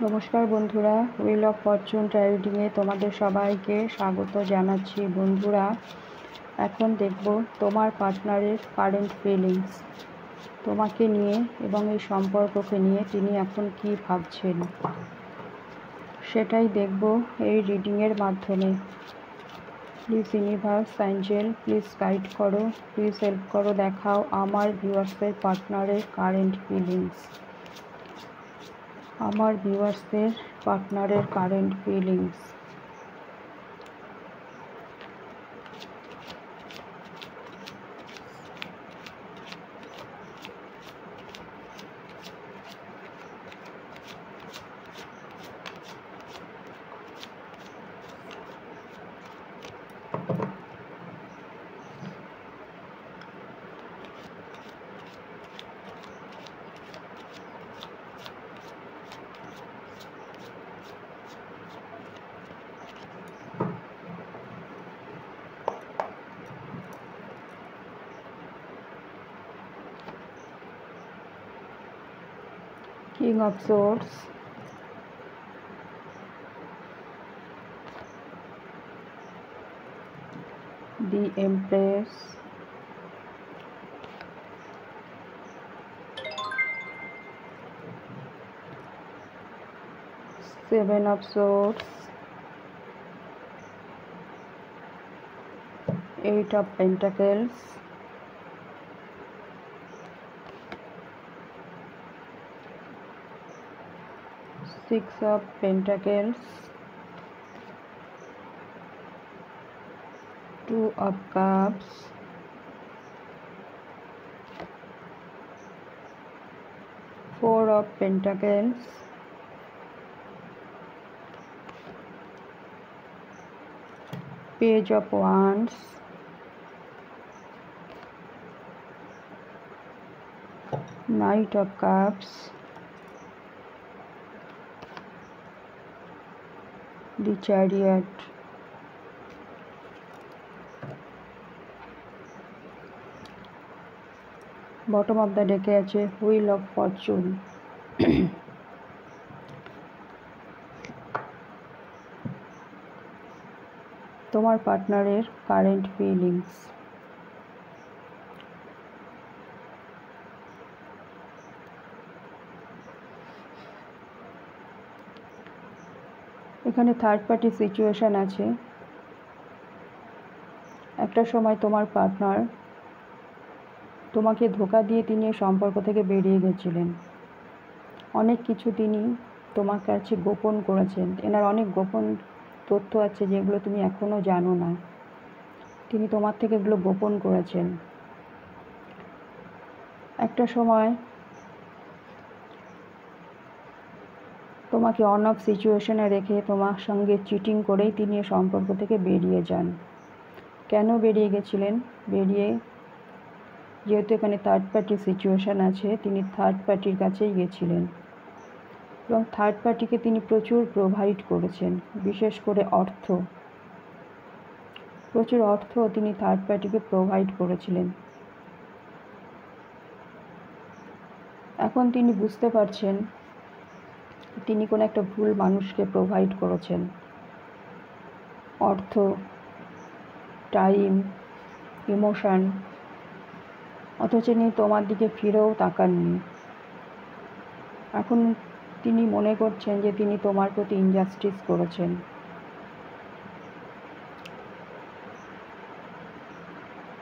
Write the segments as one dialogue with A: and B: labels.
A: নমস্কার বন্ধুরা, wheel of Fortune ট্র্যাডিংয়ে তোমাদের সবাইকে স্বাগত জানাচ্ছি। বন্ধুরা, এখন দেখব তোমার পার্টনারের কারেন্ট ফিলিংস তোমাকে নিয়ে এবং এই সম্পর্ককে নিয়ে তিনি এখন কি ভাবছেন, সেটাই দেখব এই রিডিংয়ের মাধ্যমে। Please universe, Angel, please guide করো, প্লিজ হেল্প করো, দেখাও আমার ভিউয়ার্সের পার্টনারের কারেন্ট ফিলিংস। আমার ভিউয়ার্সদের পার্টনারের current feelings. King of Swords, the Empress, Seven of Swords, Eight of Pentacles, Six of Pentacles, Two of Cups, Four of Pentacles, Page of Wands, Knight of Cups, the Chariot. Bottom of the ডেকে আছে wheel of Fortune. তোমার পার্টনারের current feelings. এখানে third party situation আছে। একটা সময় তোমার partner তোমাকে ধোঁকা দিয়ে তিনি এই সম্পর্ক থেকে বেরিয়ে গেছিলেন। অনেক কিছু তিনি তোমার কাছে গোপন করেছেন। এনার অনেক গোপন তথ্য আছে যেগুলো তুমি এখনও জানো না। তিনি তোমার থেকে এগুলো গোপন করেছেন। একটা সময় তোমাকে অন অফ সিচুয়েশনে রেখে তোমার সঙ্গে চিটিং করেই তিনি এই সম্পর্ক থেকে বেরিয়ে যান। কেন বেরিয়ে গেছিলেন? যেহেতু এখানে থার্ড পার্টি সিচুয়েশান আছে, তিনি থার্ড পার্টির কাছেই গেছিলেন এবং থার্ড পার্টিকে তিনি প্রচুর প্রোভাইড করেছেন, বিশেষ করে প্রচুর অর্থ তিনি থার্ড পার্টিকে প্রোভাইড করেছিলেন। এখন তিনি বুঝতে পারছেন তিনি কোনো একটা ভুল মানুষকে প্রোভাইড করেছেন। অর্থ, টাইম, ইমোশন, অথচ তিনি তোমার দিকে ফিরেও তাকাননি। এখন তিনি মনে করছেন যে তিনি তোমার প্রতি ইনজাস্টিস করেছেন।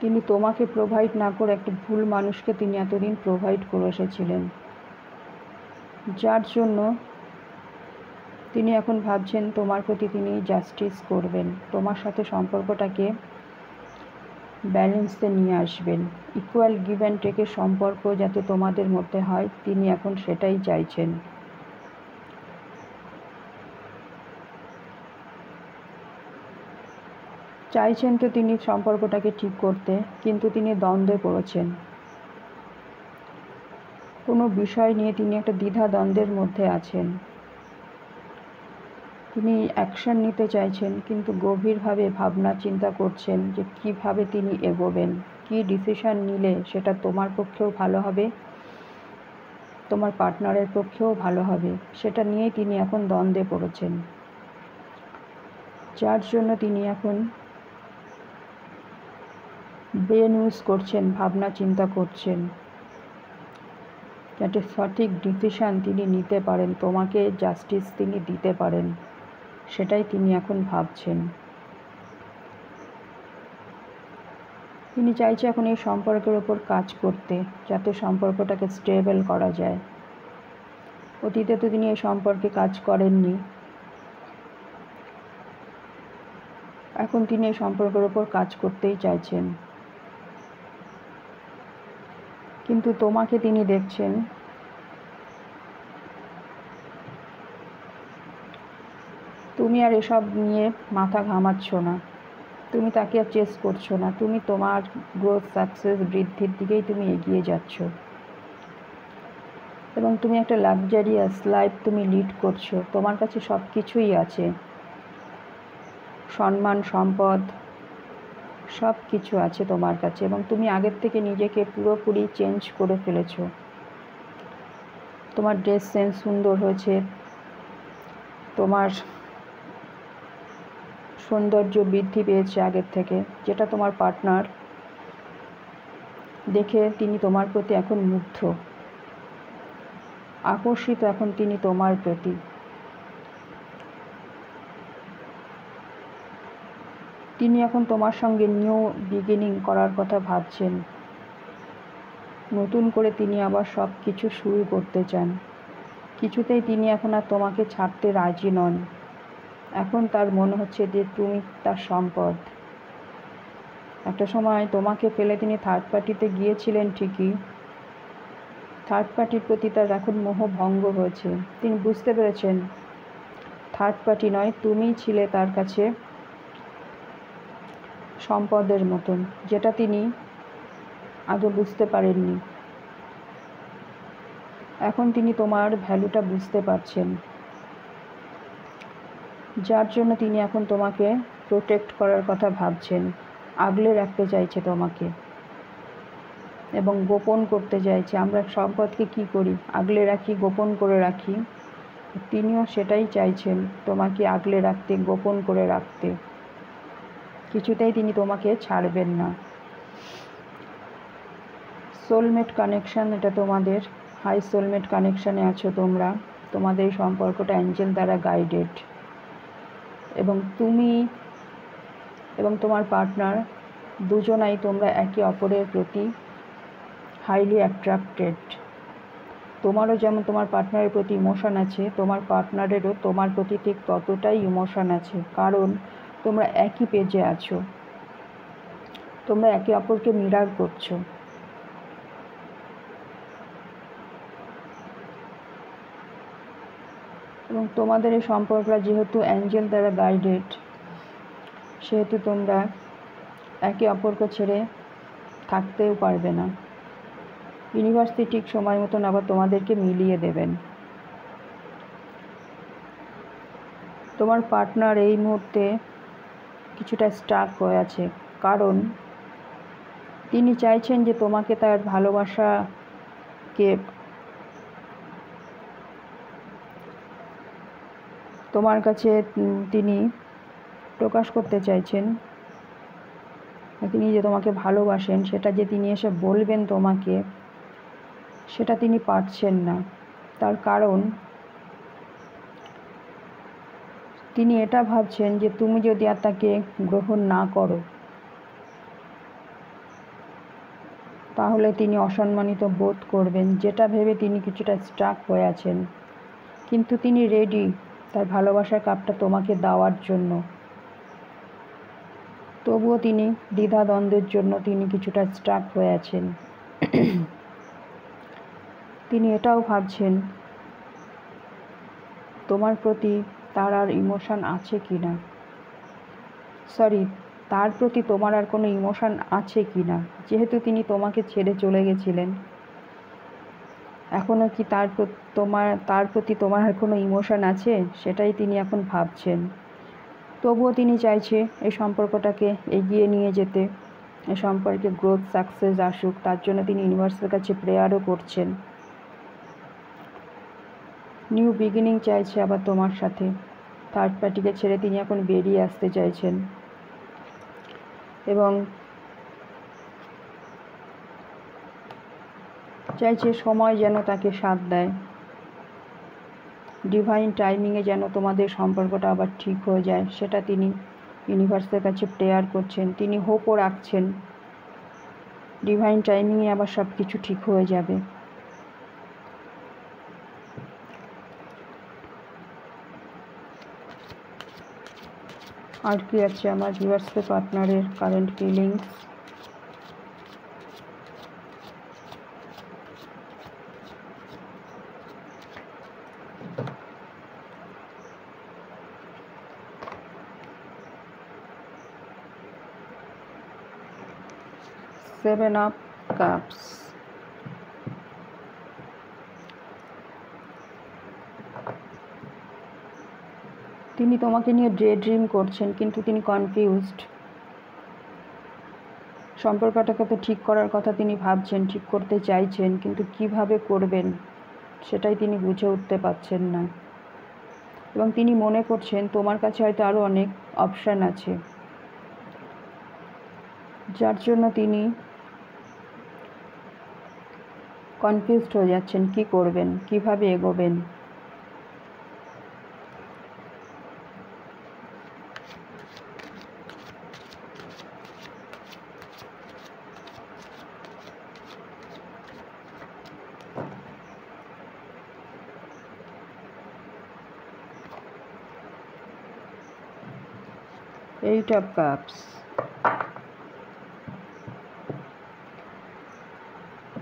A: তিনি তোমাকে প্রোভাইড না করে একটা ভুল মানুষকে তিনি এতদিন প্রোভাইড করে এসেছিলেন, যার জন্য তিনি এখন ভাবছেন তোমার প্রতি তিনি জাস্টিস করবেন, তোমার সাথে সম্পর্কটাকে ব্যালেন্সে নিয়ে আসবেন। ইকুয়াল গিভ অ্যান্ড টেকের সম্পর্ক যাতে তোমাদের মধ্যে হয়, তিনি এখন সেটাই চাইছেন। তো তিনি সম্পর্কটাকে ঠিক করতে, কিন্তু তিনি দ্বন্দ্বে পড়েছেন। কোনো বিষয় নিয়ে তিনি একটা দ্বিধা দ্বন্দ্বের মধ্যে আছেন। তিনি অ্যাকশন নিতে চাইছেন, কিন্তু গভীরভাবে ভাবনা চিন্তা করছেন যে কিভাবে তিনি এগোবেন, কী ডিসিশন নিলে সেটা তোমার পক্ষেও ভালো হবে তোমার পার্টনারের পক্ষেও ভালো হবে, সেটা নিয়েই তিনি এখন দ্বন্দ্বে পড়েছেন, যার জন্য তিনি এখন ব্রেন ইউজ করছেন, ভাবনা চিন্তা করছেন, যাতে সঠিক ডিসিশান তিনি নিতে পারেন, তোমাকে জাস্টিস তিনি দিতে পারেন, সেটাই তিনি এখন ভাবছেন। তিনি চাইছে এখন এই সম্পর্কের ওপর কাজ করতে, যাতে সম্পর্কটাকে স্টেবল করা যায়। অতীতে তো তিনি এই সম্পর্কে কাজ করেননি, এখন তিনি এই সম্পর্কের ওপর কাজ করতেই চাইছেন। কিন্তু তোমাকে তিনি দেখছেন তুমি আর এসব নিয়ে মাথা ঘামাচ্ছ না, তুমি তাকে আর চেস করছো না, তুমি তোমার গ্রোথ, সাকসেস, বৃদ্ধির দিকেই তুমি এগিয়ে যাচ্ছ এবং তুমি একটা লাক্সারিয়াস লাইফ তুমি লিড করছো। তোমার কাছে সব কিছুই আছে, সম্মান, সম্পদ, সব কিছু আছে তোমার কাছে, এবং তুমি আগের থেকে নিজেকে পুরোপুরি চেঞ্জ করে ফেলেছো। তোমার ড্রেস সেন্স সুন্দর হয়েছে, তোমার সৌন্দর্য বৃদ্ধি পেয়েছে আগের থেকে, যেটা তোমার পার্টনার দেখে তিনি তোমার প্রতি এখন মুগ্ধ, আকর্ষিত এখন তিনি তোমার প্রতি। তিনি এখন তোমার সঙ্গে নিউ বিগিনিং করার কথা ভাবছেন, নতুন করে তিনি আবার সব কিছু শুরু করতে চান। কিছুতেই তিনি এখন আর তোমাকে ছাড়তে রাজি নন। এখন তার মনে হচ্ছে যে তুমি তার সম্পদ। একটা সময় তোমাকে ফেলে তিনি থার্ড পার্টিতে গিয়েছিলেন ঠিকই, থার্ড পার্টির প্রতি তার এখন মোহ ভঙ্গ হয়েছে। তিনি বুঝতে পেরেছেন থার্ড পার্টি নয়, তুমিই ছিলে তার কাছে সম্পদের মতন, যেটা তিনি আগে বুঝতে পারেননি। এখন তিনি তোমার ভ্যালুটা বুঝতে পারছেন, যার জন্য তিনি এখন তোমাকে প্রোটেক্ট করার কথা ভাবছেন, আগলে রাখতে চাইছে তোমাকে এবং গোপন করতে চাইছে। আমরা সম্পদকে কী করি, আগলে রাখি, গোপন করে রাখি। তিনিও সেটাই চাইছেন, তোমাকে আগলে রাখতে, গোপন করে রাখতে। কিছুতেই তিনি তোমাকে ছাড়বেন না। সোলমেট কানেকশান, এটা তোমাদের হাই সোলমেট কানেকশানে আছো তোমরা। তোমাদের এই সম্পর্কটা অ্যাঞ্জেল দ্বারা গাইডেড, এবং তুমি এবং তোমার পার্টনার দুজনাই তোমরা একে অপরের প্রতি হাইলি অ্যাট্রাক্টেড। তোমারও যেমন তোমার পার্টনারের প্রতি ইমোশন আছে, তোমার পার্টনারেরও তোমার প্রতি ঠিক ততটাই ইমোশন আছে, কারণ তোমরা একই পেজে আছো, তোমরা একে অপরকে মিরার করছো। এবং তোমাদের এই সম্পর্কটা যেহেতু অ্যাঞ্জেল দ্বারা গাইডেড, সেহেতু তোমরা একে অপরকে ছেড়ে থাকতেও পারবে না। ইউনিভার্সিটি ঠিক সময় মতন আবার তোমাদেরকে মিলিয়ে দেবেন। তোমার পার্টনার এই মুহূর্তে কিছুটা স্টাক হয়ে আছে, কারণ তিনি চাইছেন যে তোমাকে তার ভালোবাসাকে তোমার কাছে তিনি প্রকাশ করতে চাইছেন। তিনি যে তোমাকে ভালোবাসেন সেটা যে তিনি এসে বলবেন তোমাকে, সেটা তিনি পারছেন না। তার কারণ তিনি এটা ভাবছেন যে তুমি যদি আর তাকে গ্রহণ না করো, তাহলে তিনি অসম্মানিত বোধ করবেন, যেটা ভেবে তিনি কিছুটা স্টাক হয়ে আছেন। কিন্তু তিনি রেডি তার ভালোবাসার কাপটা তোমাকে দেওয়ার জন্য। তবুও তিনি দ্বিধাদ্বন্দ্বের জন্য তিনি কিছুটা স্টাক হয়ে আছেন। তিনি এটাও ভাবছেন তোমার প্রতি তার আর ইমোশন আছে কি না, তার প্রতি তোমার আর কোনো ইমোশন আছে কি না। যেহেতু তিনি তোমাকে ছেড়ে চলে গেছিলেন, এখনও কি তার প্রতি তোমার আর কোনো ইমোশন আছে, সেটাই তিনি এখন ভাবছেন। তবুও তিনি চাইছে এই সম্পর্কটাকে এগিয়ে নিয়ে যেতে, এই সম্পর্কে গ্রোথ, সাকসেস আসুক। তার জন্য তিনি ইউনিভার্সের কাছে প্রেয়ারও করছেন। নিউ বিগিনিং চাইছে আবার তোমার সাথে। থার্ড পার্টিকে ছেড়ে তিনি এখন বেরিয়ে আসতে চাইছেন এবং চাইছে সময় যেন তাকে সাথ দেয়, ডিভাইন টাইমিংয়ে যেন তোমাদের সম্পর্কটা আবার ঠিক হয়ে যায়, সেটা তিনি ইউনিভার্সের কাছে প্রেয়ার করছেন। তিনি হোপও রাখছেন ডিভাইন টাইমিংয়ে আবার সব কিছু ঠিক হয়ে যাবে। আর কি আছে আমার ভিউয়ার্সের পার্টনারের current feelings? Seven of cups. তিনি তোমাকে নিয়ে ডে ড্রিম করছেন, কিন্তু তিনি কনফিউজড। সম্পর্কটাকে তো ঠিক করার কথা তিনি ভাবছেন, ঠিক করতে চাইছেন, কিন্তু কিভাবে করবেন সেটাই তিনি বুঝে উঠতে পারছেন না। এবং তিনি মনে করছেন তোমার কাছে হয়তো আরও অনেক অপশান আছে, যার জন্য তিনি কনফিউজড হয়ে যাচ্ছেন কি করবেন, কিভাবে এগোবেন। Eight of cups.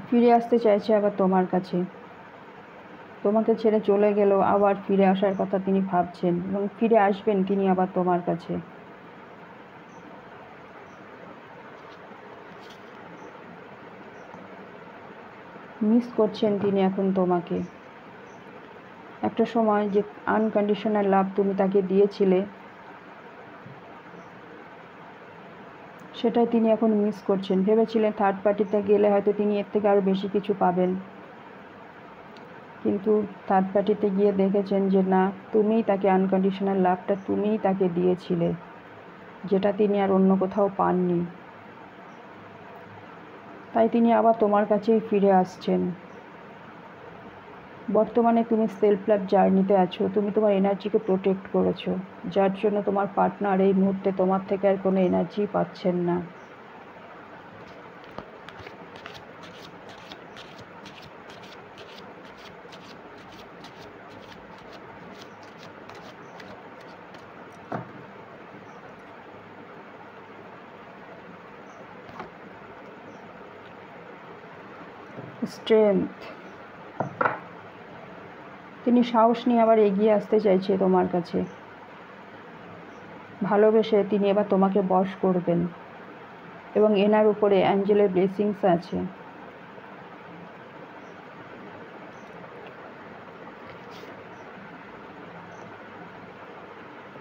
A: ফিরে আসতে চাইছে আবার তোমার কাছে, তোমাকে ছেড়ে চলে গেলেও আবার ফিরে আসার কথা তিনি ভাবছেন এবং ফিরে আসবেন তিনি আবার তোমার কাছে। মিস করছেন তিনি এখন তোমাকে। একটা সময় যে আনকন্ডিশনাল লাভ তুমি তাকে দিয়েছিলে, সেটাই তিনি এখন মিস করছেন। ভেবেছিলেন থার্ড পার্টিতে গেলে হয়তো তিনি এর থেকে আরও বেশি কিছু পাবেন, কিন্তু থার্ড পার্টিতে গিয়ে দেখেছেন যে না, তুমিই তাকে আনকন্ডিশনাল লাভটা তুমিই তাকে দিয়েছিলে, যেটা তিনি আর অন্য কোথাও পাননি। তাই তিনি আবার তোমার কাছেই ফিরে আসছেন। বর্তমানে তুমি সেলফ লাভ জার্নিতে আছো, তুমি তোমার এনার্জিকে প্রোটেক্ট করেছো, যার জন্য তোমার পার্টনার এই মুহূর্তে তোমার থেকে আর কোনো এনার্জি পাচ্ছেন না। স্ট্রেংথ। তিনি সাহস নিয়ে আবার এগিয়ে আসতে চাইছে তোমার কাছে। ভালোবেসে তিনি এবার তোমাকে বশ করবেন এবং এনার উপরে অ্যাঞ্জেলের ব্লেসিংস আছে।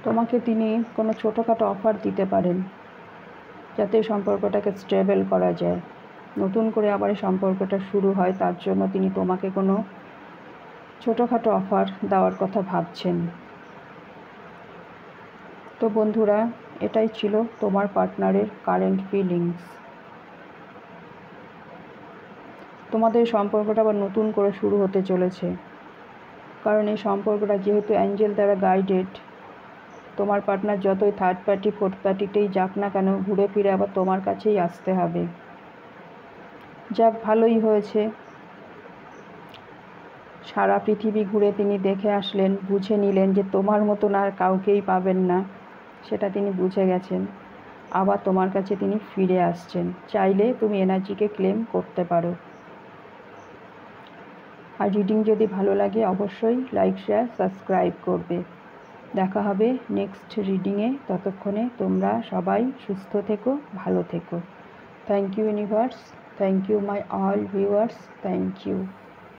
A: তোমাকে তিনি কোনো ছোটোখাটো অফার দিতে পারেন, যাতে সম্পর্কটাকে স্টেবল করা যায়, নতুন করে আবার এই সম্পর্কটা শুরু হয়। তার জন্য তিনি তোমাকে কোনো ছোটোখাটো অফার দেওয়ার কথা ভাবছেন। তো বন্ধুরা, এটাই ছিল তোমার পার্টনারের কারেন্ট ফিলিংস। তোমাদের সম্পর্কটা আবার নতুন করে শুরু হতে চলেছে, কারণ এই সম্পর্কটা যেহেতু অ্যাঞ্জেল দ্বারা গাইডেড, তোমার পার্টনার যতই থার্ড পার্টি ফোর্থ পার্টিতেই যাক না কেন, ঘুরে ফিরে আবার তোমার কাছেই আসতে হবে। যাক, ভালোই হয়েছে, সারা পৃথিবী ঘুরে তিনি দেখে আসলেন, বুঝে নিলেন যে তোমার মতন আর কাউকেই পাবেন না, সেটা তিনি বুঝে গেছেন। আবার তোমার কাছে তিনি ফিরে আসছেন। চাইলে তুমি এনার্জিকে ক্লেম করতে পারো। আর রিডিং যদি ভালো লাগে অবশ্যই লাইক, শেয়ার, সাবস্ক্রাইব করবে। দেখা হবে নেক্সট রিডিংয়ে। ততক্ষণে তোমরা সবাই সুস্থ থেকো, ভালো থেকো। Thank you universe, thank you my all viewers, thank you.